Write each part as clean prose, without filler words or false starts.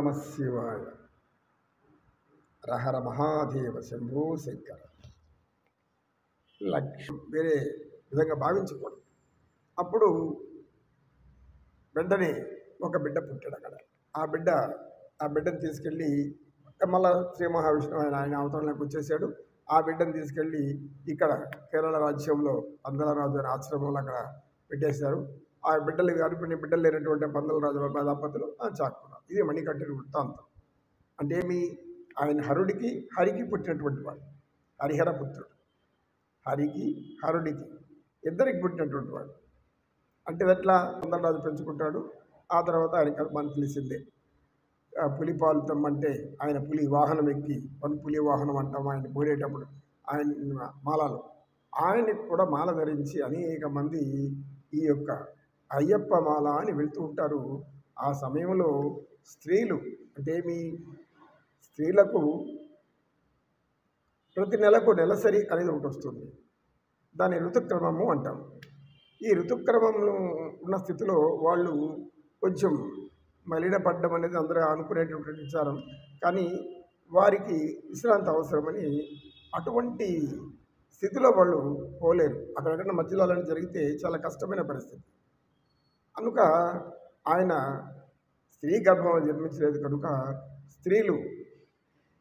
నమ శివాయ. రహర మహాదేవ శంభో శంకర. లక్ష్యం వేరే విధంగా భావించకూడదు. అప్పుడు వెంటనే ఒక బిడ్డ పుట్టాడు అక్కడ. ఆ బిడ్డను తీసుకెళ్ళి మళ్ళా శ్రీ మహావిష్ణువు ఆయన అవతారంలోకి వచ్చేసాడు. ఆ బిడ్డను తీసుకెళ్ళి ఇక్కడ కేరళ రాజ్యంలో పందలరాజు అనే ఆశ్రమంలో అక్కడ పెట్టేశారు. ఆ బిడ్డలు అనుకునే బిడ్డలు లేనటువంటి పందలరాజు దంపతులు చాకున్నారు. ఇది మణికంఠుని వృత్తాంతం. అంటే ఆయన హరికి పుట్టినటువంటి వాడు, హరిహర పుత్రుడు. హరుడికి ఇద్దరికి పుట్టినటువంటి వాడు. అంటే ఎట్లా పందలరాజు పెంచుకుంటాడు. ఆ తర్వాత ఆయన మనకు తెలిసిందే, పులి పాలు తెమ్మంటే ఆయన పులి వాహనం ఎక్కి పులి వాహనం అంటాం. ఆయన పోయేటప్పుడు ఆయన మాలలు, ఆయనకి కూడా మాల ధరించి అనేక మంది ఈ యొక్క అయ్యప్ప మాల అని వెళ్తూ ఉంటారు. ఆ సమయంలో స్త్రీలు అంటే స్త్రీలకు ప్రతి నెలకు నెలసరి అనేది ఒకటి వస్తుంది. దాని ఋతుక్రమము అంటాం. ఈ ఋతుక్రమంలో ఉన్న స్థితిలో వాళ్ళు కొంచెం మలినపడ్డం అనేది అందరూ అనుకునేటువంటి విచారం. కానీ వారికి విశ్రాంతి అవసరమని అటువంటి స్థితిలో వాళ్ళు పోలేరు. అక్కడెక్కడ మధ్యలో అలాంటి జరిగితే చాలా కష్టమైన పరిస్థితి. కనుక ఆయన స్త్రీ గర్భంలో జన్మించలేదు కనుక స్త్రీలు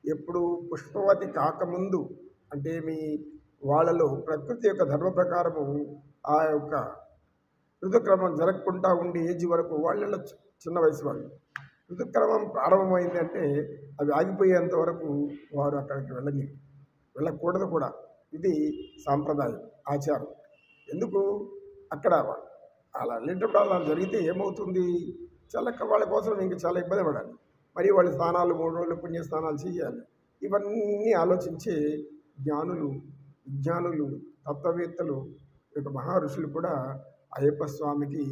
ఎప్పుడు పుష్పవతి కాకముందు అంటే వాళ్ళలో ప్రకృతి యొక్క ధర్మ ప్రకారము ఆ యొక్క ఋతుక్రమం జరగకుండా ఉండే ఏజ్ వరకు వాళ్ళ చిన్న వయసు వాళ్ళు. ఋతుక్రమం ప్రారంభమైంది అంటే అవి ఆగిపోయేంత వరకు వారు అక్కడికి వెళ్ళకూడదు కూడా. ఇది సాంప్రదాయం, ఆచారం. ఎందుకు అక్కడ అలా వెళ్ళేటప్పుడు అలా జరిగితే ఏమవుతుంది, వాళ్ళ కోసం ఇంకా చాలా ఇబ్బంది పడాలి. మరి వాళ్ళ స్నానాలు 3 రోజులు పుణ్యస్నానాలు చేయాలి. ఇవన్నీ ఆలోచించే జ్ఞానులు, విజ్ఞానులు, తత్వవేత్తలు, యొక్క మహా ఋషులు కూడా అయ్యప్ప స్వామికి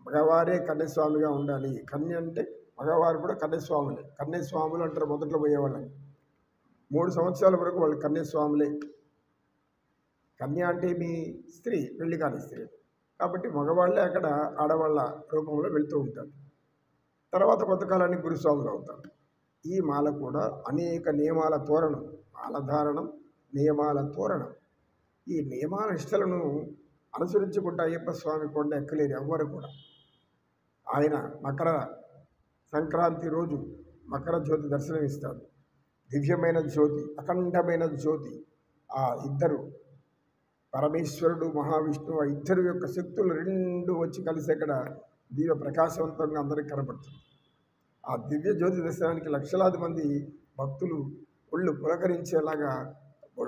మగవారే కన్యస్వామిగా ఉండాలి. కన్య అంటే మగవారు కూడా కన్యస్వాములే. కన్యస్వాములు అంటారు మొదట్లో పోయేవాళ్ళని. 3 సంవత్సరాల వరకు వాళ్ళు కన్యస్వాములే. కన్య అంటే స్త్రీ, పెళ్లి కాని స్త్రీ. కాబట్టి మగవాళ్ళే అక్కడ ఆడవాళ్ళ రూపంలో వెళ్తూ ఉంటారు. తర్వాత కొంతకాలానికి గురుస్వాములు అవుతారు. ఈ మాల కూడా అనేక నియమాల తోరణం. మాలధారణం నియమాల తోరణం. ఈ నియమాల నిష్టలను అనుసరించుకుంటూ అయ్యప్ప స్వామి కొండ ఎక్కలేరు ఎవ్వరు కూడా. ఆయన మకర సంక్రాంతి రోజు మకర జ్యోతి దర్శనమిస్తాడు. దివ్యమైన జ్యోతి, అఖండమైన జ్యోతి. ఆ ఇద్దరు పరమేశ్వరుడు, మహావిష్ణువు, ఆ ఇద్దరు యొక్క శక్తులు 2 వచ్చి కలిసి అక్కడ దివ్య ప్రకాశవంతంగా అందరికీ కనబడుతుంది. ఆ దివ్య జ్యోతి దర్శనానికి లక్షలాది మంది భక్తులు ఒళ్ళు పులకరించేలాగా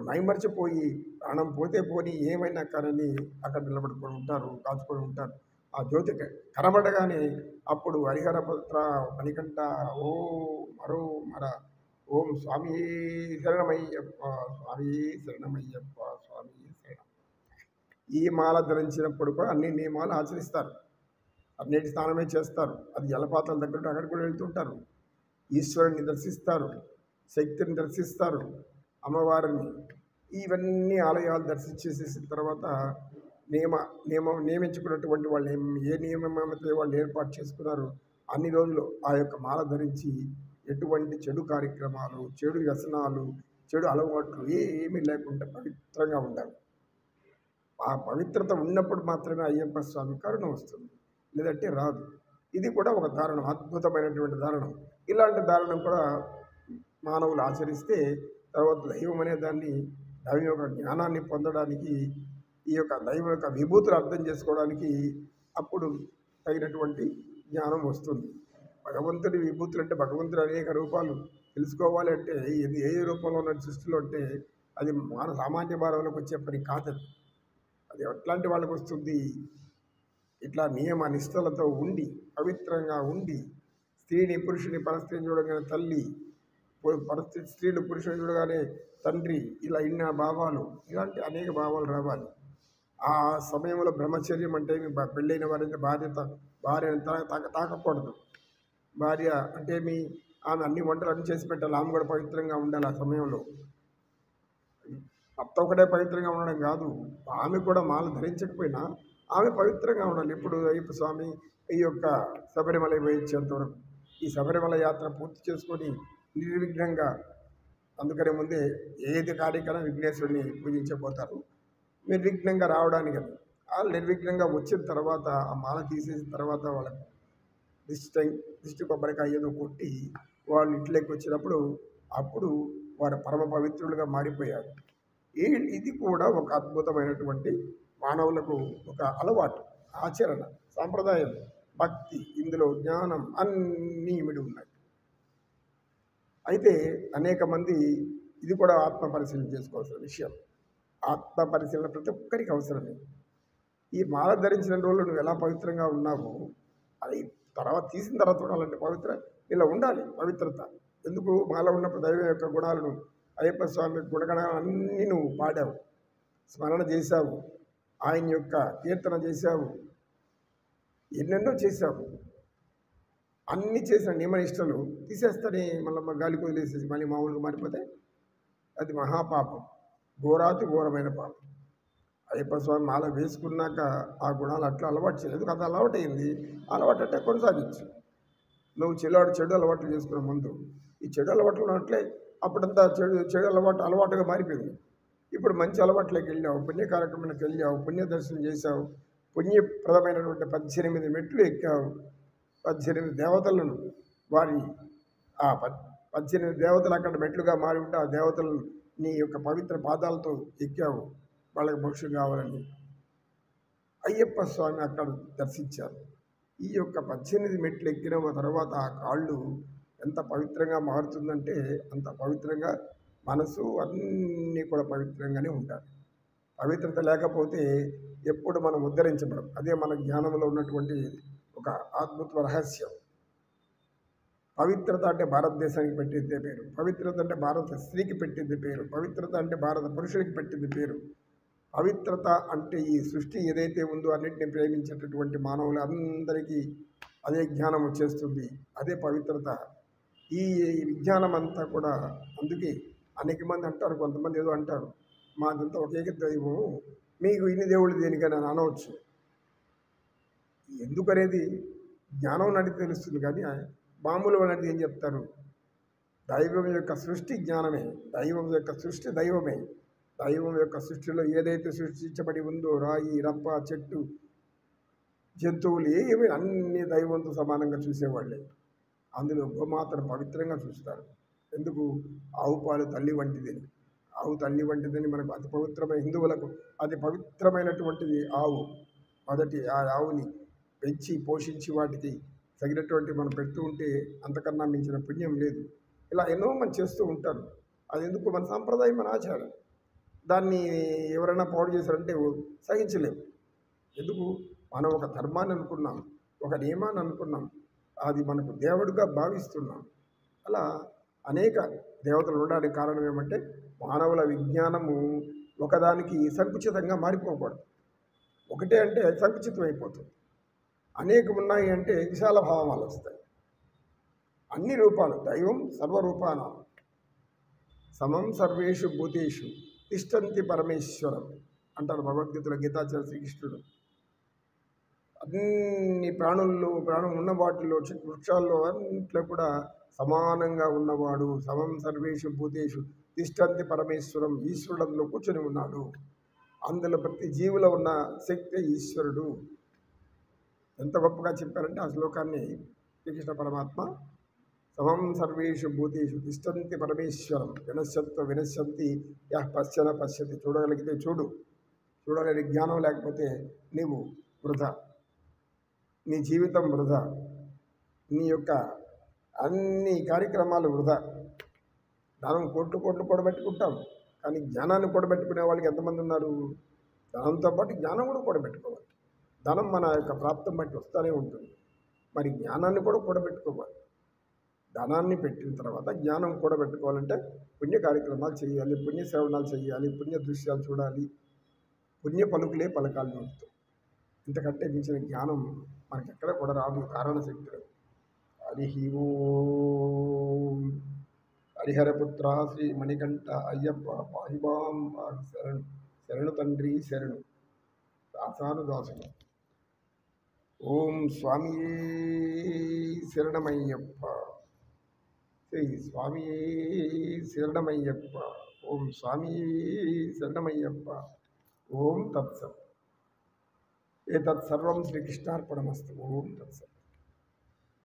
మైమర్చిపోయి ప్రాణం పోతే పోని ఏమైనా కానీ అక్కడ నిలబడుకొని ఉంటారు, కాచుకొని ఉంటారు. ఆ జ్యోతి కనబడగానే అప్పుడు హరిహరపుత్ర మణికంఠ ఓ మరో మర ఓం స్వామి శరణమయ్యప్ప, స్వామి శరణమయ్యప్ప, స్వామి శరణం. ఈ మాల ధరించినప్పుడు కూడా అన్ని నియమాలు ఆచరిస్తారు. అన్నిటి స్నానమే చేస్తారు. అది జలపాతాల దగ్గర అక్కడికి కూడా వెళ్తుంటారు. ఈశ్వరుని దర్శిస్తారు, శక్తిని దర్శిస్తారు, అమ్మవారిని. ఇవన్నీ ఆలయాలు దర్శించేసేసిన తర్వాత నియమించుకున్నటువంటి వాళ్ళు ఏ నియమమైతే వాళ్ళు ఏర్పాటు చేసుకున్నారు అన్ని రోజులు ఆ యొక్క మాల ధరించి ఎటువంటి చెడు కార్యక్రమాలు, చెడు వ్యసనాలు, చెడు అలవాట్లు ఏమీ లేకుండా పవిత్రంగా ఉండాలి. ఆ పవిత్రత ఉన్నప్పుడు మాత్రమే అయ్యప్ప స్వామి కరుణ వస్తుంది, లేదంటే రాదు. ఇది కూడా ఒక దారుణం, అద్భుతమైనటువంటి దారుణం. ఇలాంటి దారుణం కూడా మానవులు ఆచరిస్తే తర్వాత దైవం అనే దాన్ని, దైవం యొక్క జ్ఞానాన్ని పొందడానికి, ఈ యొక్క దైవం యొక్క విభూతులు అర్థం చేసుకోవడానికి అప్పుడు తగినటువంటి జ్ఞానం వస్తుంది. భగవంతుడి విభూతులు అంటే భగవంతుడు అనేక రూపాలు తెలుసుకోవాలి అంటే ఇది ఏ రూపంలో ఉన్న సృష్టిలో అంటే అది సామాన్య భారంలోకి వచ్చే పని కాదు. అది ఎట్లాంటి వాళ్ళకి వస్తుంది, ఇట్లా నియమ నిష్టలతో ఉండి పవిత్రంగా ఉండి స్త్రీని పురుషుని పరస్త్రీని చూడగానే తల్లి, స్త్రీలు పురుషుని చూడగానే తండ్రి, ఇలా ఇన్న భావాలు, ఇలాంటి అనేక భావాలు రావాలి. ఆ సమయంలో బ్రహ్మచర్యం అంటే పెళ్ళైన వారైతే భార్యను తాకకూడదు. భార్య అంటే ఆమె అన్ని వంటలు అన్ని చేసి పెట్టాలి. ఆమె కూడా పవిత్రంగా ఉండాలి. ఆ సమయంలో భర్త ఒకటే పవిత్రంగా ఉండడం కాదు, ఆమె కూడా మాల ధరించకపోయినా ఆమె పవిత్రంగా ఉండాలి. ఇప్పుడు అయ్యప్ప స్వామి ఈ యొక్క శబరిమల వేయించేంత వరకు ఈ శబరిమల యాత్ర పూర్తి చేసుకొని నిర్విఘ్నంగా, అందుకనే ముందే ఏది కార్యక్రమం విఘ్నేశ్వరుని పూజించబోతారు. నిర్విఘ్నంగా రావడానికి వాళ్ళు నిర్విఘ్నంగా వచ్చిన తర్వాత ఆ మాల తీసేసిన తర్వాత వాళ్ళకి దిష్టి కొబ్బరికాయ ఏదో కొట్టి వాళ్ళు ఇంట్లోకి వచ్చినప్పుడు అప్పుడు వారు పరమ పవిత్రులుగా మారిపోయారు. ఇది కూడా ఒక అద్భుతమైనటువంటి మానవులకు ఒక అలవాటు, ఆచరణ, సాంప్రదాయం, భక్తి, ఇందులో జ్ఞానం అన్నీ ఇమిడి ఉన్నాయి. అయితే అనేక మంది ఇది కూడా ఆత్మ పరిశీలన చేసుకోవాల్సిన విషయం. ఆత్మ పరిశీలన ప్రతి ఒక్కరికి అవసరమే. ఈ మాల ధరించిన రోజులు నువ్వు ఎలా పవిత్రంగా ఉన్నావో అది తర్వాత తీసిన తర్వాత కూడా అలాంటి ఇలా ఉండాలి పవిత్రత. ఎందుకు? మాల ఉన్నప్పుడు దైవం యొక్క గుణాలను, అయ్యప్ప స్వామి గుణగణాలన్నీ నువ్వు పాడావు, స్మరణ చేశావు, ఆయన యొక్క కీర్తన చేశావు, ఎన్నెన్నో చేశావు. అన్నీ చేసిన నియమనిష్టలు తీసేస్తేనే మళ్ళీ గాలికి వదిలేసేసి మళ్ళీ మామూలుగా మారిపోతే అది మహాపాపం, ఘోరాతి ఘోరమైన పాపం. అయ్యప్ప స్వామి మాల వేసుకున్నాక ఆ గుణాలు అట్లా అలవాటు చేయలేదు. అది అలవాటు అయింది. అలవాటు అంటే కొనసాగించు. నువ్వు చెడు అలవాట్లు చేసుకునే ముందు ఈ చెడు అలవాట్లు ఉన్నట్లే అప్పుడంతా చెడు అలవాటుగా మారిపోయింది. ఇప్పుడు మంచి అలవాట్లోకి వెళ్ళావు, పుణ్య కార్యక్రమానికి వెళ్ళావు, పుణ్య దర్శనం చేశావు, పుణ్యప్రదమైనటువంటి 18 మెట్లు ఎక్కావు, 18 దేవతలను వారి ఆ 18 దేవతలు అక్కడ మెట్లుగా మారి ఉంటే ఆ దేవతలను నీ యొక్క పవిత్ర పాదాలతో ఎక్కావు వాళ్ళకి మోక్షం కావాలని. అయ్యప్ప స్వామి అక్కడ దర్శించారు. ఈ యొక్క 18 మెట్లు ఎక్కిన తర్వాత ఆ కాళ్ళు ఎంత పవిత్రంగా మారుతుందంటే అంత పవిత్రంగా మనసు అన్నీ కూడా పవిత్రంగానే ఉంటాయి. పవిత్రత లేకపోతే ఎప్పుడు మనం ఉద్ధరించబడం. అదే మన జ్ఞానంలో ఉన్నటువంటి ఒక అద్భుత రహస్యం. పవిత్రత అంటే భారతదేశానికి పెట్టిందే పేరు, పవిత్రత అంటే భారత స్త్రీకి పెట్టింది పేరు, పవిత్రత అంటే భారత పురుషుడికి పెట్టింది పేరు. పవిత్రత అంటే ఈ సృష్టి ఏదైతే ఉందో అన్నింటినీ ప్రేమించేటటువంటి మానవులు అందరికీ అదే జ్ఞానం వచ్చేస్తుంది. అదే పవిత్రత. ఈ విజ్ఞానం అంతా కూడా అందుకే అనేక మంది అంటారు, కొంతమంది ఏదో అంటారు, మాదంతా ఒకే దైవం, మీకు ఇన్ని దేవుళ్ళు దేనికని అనవచ్చు. ఎందుకనేది జ్ఞానం నడిచి తెలుస్తుంది. కానీ మామూలు అనేది ఏం చెప్తారు? దైవం యొక్క సృష్టి జ్ఞానమే, దైవం యొక్క సృష్టి దైవమే. దైవం యొక్క సృష్టిలో ఏదైతే సృష్టించబడి ఉందో రాయి, రప్ప, చెట్టు, జంతువులు ఏవి అన్ని దైవంతో సమానంగా చూసేవాళ్ళే. అందులో గోమాతను పవిత్రంగా చూస్తారు. ఎందుకు? ఆవు పాలు తల్లి వంటిదని. ఆవు తల్లి వంటిదని మనకు అతి పవిత్రమైన హిందువులకు అతి పవిత్రమైనటువంటిది ఆవు. మొదటి ఆ ఆవుని పెంచి పోషించి వాటికి తగినటువంటి మనం పెడుతూ ఉంటే అంతకన్నా మించిన పుణ్యం లేదు. ఇలా ఎన్నో మంది చేస్తూ ఉంటారు. అది ఎందుకు? మన సాంప్రదాయం, మన ఆచారం. దాన్ని ఎవరైనా పాడు చేశారంటే సహించలేము. ఎందుకు? మనం ఒక ధర్మాన్ని అనుకున్నాం, ఒక నియమాన్ని అనుకున్నాం, అది మనకు దేవుడిగా భావిస్తున్నాం. అలా అనేక దేవతలు ఉండడానికి కారణం ఏమంటే మానవుల విజ్ఞానము ఒకదానికి సంకుచితంగా మారిపోకూడదు. ఒకటే అంటే సంకుచితం అయిపోతుంది. అనేకం ఉన్నాయి అంటే విశాల భావాలు వస్తాయి. అన్ని రూపాలు, దైవం సర్వరూపాన సమం సర్వేషు భూతేషు తిష్టంతి పరమేశ్వరం అంటారు భగవద్గీతలో గీతాచార్య శ్రీకృష్ణుడు. అన్ని ప్రాణం ఉన్న వాటిలో, వృక్షాల్లో అన్నింటిలో కూడా సమానంగా ఉన్నవాడు. సమం సర్వేషు భూతేషు తిష్టంతి పరమేశ్వరం. ఈశ్వరుడు అందులో కూర్చొని ఉన్నాడు. అందులో ప్రతి జీవులో ఉన్న శక్తి ఈశ్వరుడు. ఎంత గొప్పగా చెప్పారంటే ఆ శ్లోకాన్ని శ్రీకృష్ణ పరమాత్మ సమం సర్వేషు భూతేషు తిష్టంతి పరమేశ్వరం వినశ్యత్వ వినశ్యంతి యః పశ్యన పశ్యతి. చూడగలిగితే చూడు, చూడలేని జ్ఞానం లేకపోతే నీవు వృధా, నీ జీవితం వృధా, నీ యొక్క అన్ని కార్యక్రమాలు వృధా. ధనం కోట్లు కూడబెట్టుకుంటాం, కానీ జ్ఞానాన్ని కూడబెట్టుకునే వాళ్ళకి ఎంతమంది ఉన్నారు? ధనంతో పాటు జ్ఞానం కూడా కూడబెట్టుకోవాలి. ధనం మన యొక్క ప్రాప్తం బట్టి వస్తూనే ఉంటుంది. మరి జ్ఞానాన్ని కూడా కూడబెట్టుకోవాలి. ధనాన్ని పెట్టిన తర్వాత జ్ఞానం కూడబెట్టుకోవాలంటే పుణ్య కార్యక్రమాలు చేయాలి, పుణ్య శ్రవణాలు చేయాలి, పుణ్య దృశ్యాలు చూడాలి, పుణ్య పలుకులే పలకాలు నడుపుతాం. ఇంతకంటే మించిన జ్ఞానం మనకి ఎక్కడ కూడా రాదు. కారణశక్తులు. హరి ఓం. హరిహరపుత్ర శ్రీ మణికంఠ అయ్యప్ప పాహిబాం శరణు. శరణు తండ్రి శరణు. దాసాను దాసులు. ఓం స్వామి శరణమయ్యప్ప. శ్రీ స్వామి శరణమయ్యప్ప. ఓం స్వామి శరణమయ్యప్ప. ఓం తత్సత్. ఏతత్ సర్వం శ్రీకృష్ణార్పణమస్తు. ఓం తత్సత్.